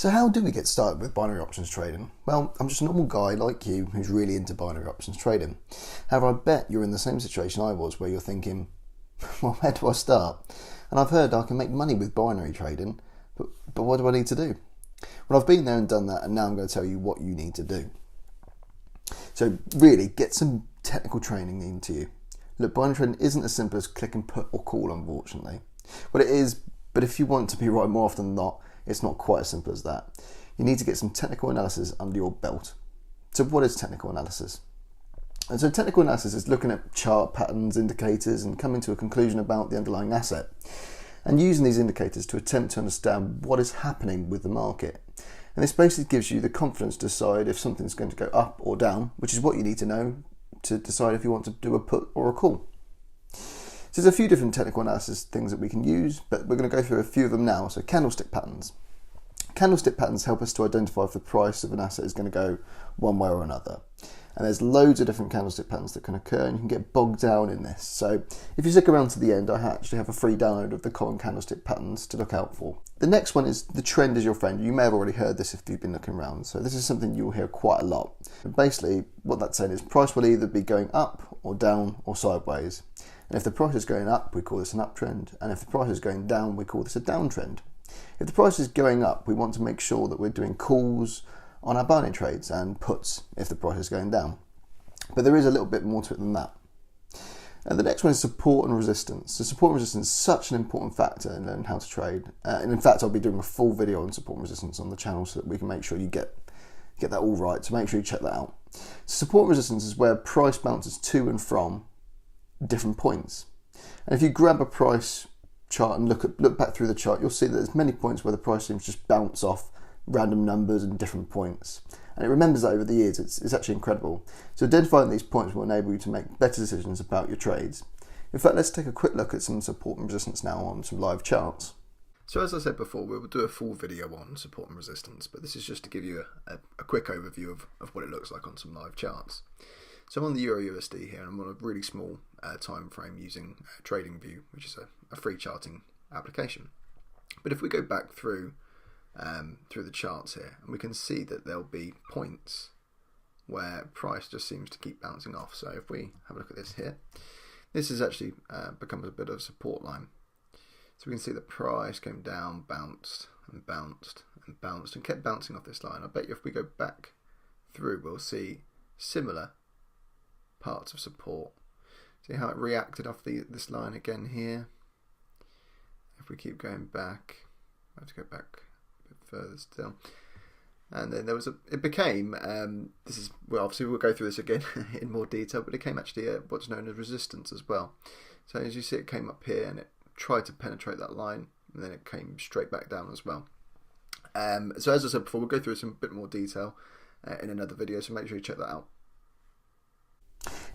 So how do we get started with binary options trading? Well, I'm just a normal guy like you who's really into binary options trading. However, I bet you're in the same situation I was, where you're thinking, well, where do I start? And I've heard I can make money with binary trading, but what do I need to do? Well, I've been there and done that, and now I'm going to tell you what you need to do. So really, get some technical training into you. Look, binary trading isn't as simple as click and put or call, unfortunately. Well, it is, but if you want to be right more often than not, it's not quite as simple as that. You need to get some technical analysis under your belt. So what is technical analysis? And so technical analysis is looking at chart patterns, indicators, and coming to a conclusion about the underlying asset, and using these indicators to attempt to understand what is happening with the market. And this basically gives you the confidence to decide if something's going to go up or down, which is what you need to know to decide if you want to do a put or a call. So there's a few different technical analysis things that we can use, but we're going to go through a few of them now. So candlestick patterns. Candlestick patterns help us to identify if the price of an asset is going to go one way or another. And there's loads of different candlestick patterns that can occur, and you can get bogged down in this. So if you stick around to the end, I actually have a free download of the common candlestick patterns to look out for. The next one is the trend is your friend. You may have already heard this if you've been looking around. So this is something you'll hear quite a lot. And basically what that's saying is price will either be going up or down or sideways. And if the price is going up, we call this an uptrend. And if the price is going down, we call this a downtrend. If the price is going up, we want to make sure that we're doing calls on our binary trades and puts if the price is going down. But there is a little bit more to it than that. And the next one is support and resistance. So support and resistance is such an important factor in learning how to trade. And in fact, I'll be doing a full video on support and resistance on the channel so that we can make sure you get that all right. So make sure you check that out. Support and resistance is where price bounces to and from different points. And if you grab a price chart and look back through the chart, you'll see that there's many points where the price seems to just bounce off random numbers and different points. And it remembers that over the years. It's actually incredible. So identifying these points will enable you to make better decisions about your trades. In fact, let's take a quick look at some support and resistance now on some live charts. So as I said before, we will do a full video on support and resistance, but this is just to give you a quick overview of what it looks like on some live charts. So I'm on the Euro USD here, and I'm on a really small time frame using TradingView, which is a free charting application. But if we go back through the charts here, and we can see that there'll be points where price just seems to keep bouncing off. So if we have a look at this here, this has actually become a bit of a support line. So we can see the price came down, bounced and bounced and bounced and kept bouncing off this line. I bet you if we go back through, we'll see similar parts of support. See how it reacted off this line again here. If we keep going back, I have to go back a bit further still. And then there was it became, well, obviously we'll go through this again in more detail, but it came actually what's known as resistance as well. So as you see, it came up here and it tried to penetrate that line, and then it came straight back down as well. So as I said before, we'll go through some bit more detail in another video, so make sure you check that out.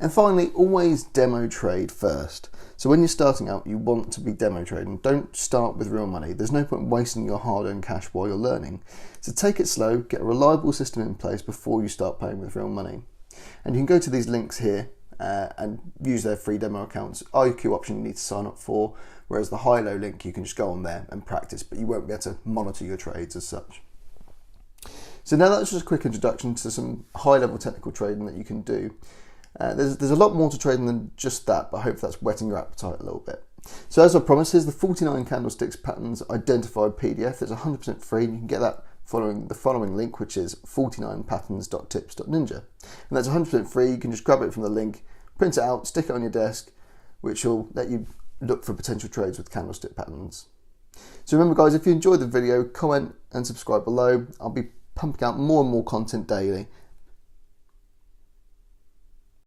And finally, always demo trade first. So when you're starting out, you want to be demo trading. Don't start with real money. There's no point wasting your hard-earned cash while you're learning. So take it slow, get a reliable system in place before you start playing with real money. And you can go to these links here and use their free demo accounts. IQ option you need to sign up for, whereas the high-low link you can just go on there and practice, but you won't be able to monitor your trades as such. So now that's just a quick introduction to some high-level technical trading that you can do. There's a lot more to trading than just that, but I hope that's whetting your appetite a little bit. So as I promised, here's the 49 candlesticks patterns identified PDF. It's 100% free, and you can get that following the following link, which is 49patterns.tips.ninja. And that's 100% free. You can just grab it from the link, print it out, stick it on your desk, which will let you look for potential trades with candlestick patterns. So remember guys, if you enjoyed the video, comment and subscribe below. I'll be pumping out more and more content daily,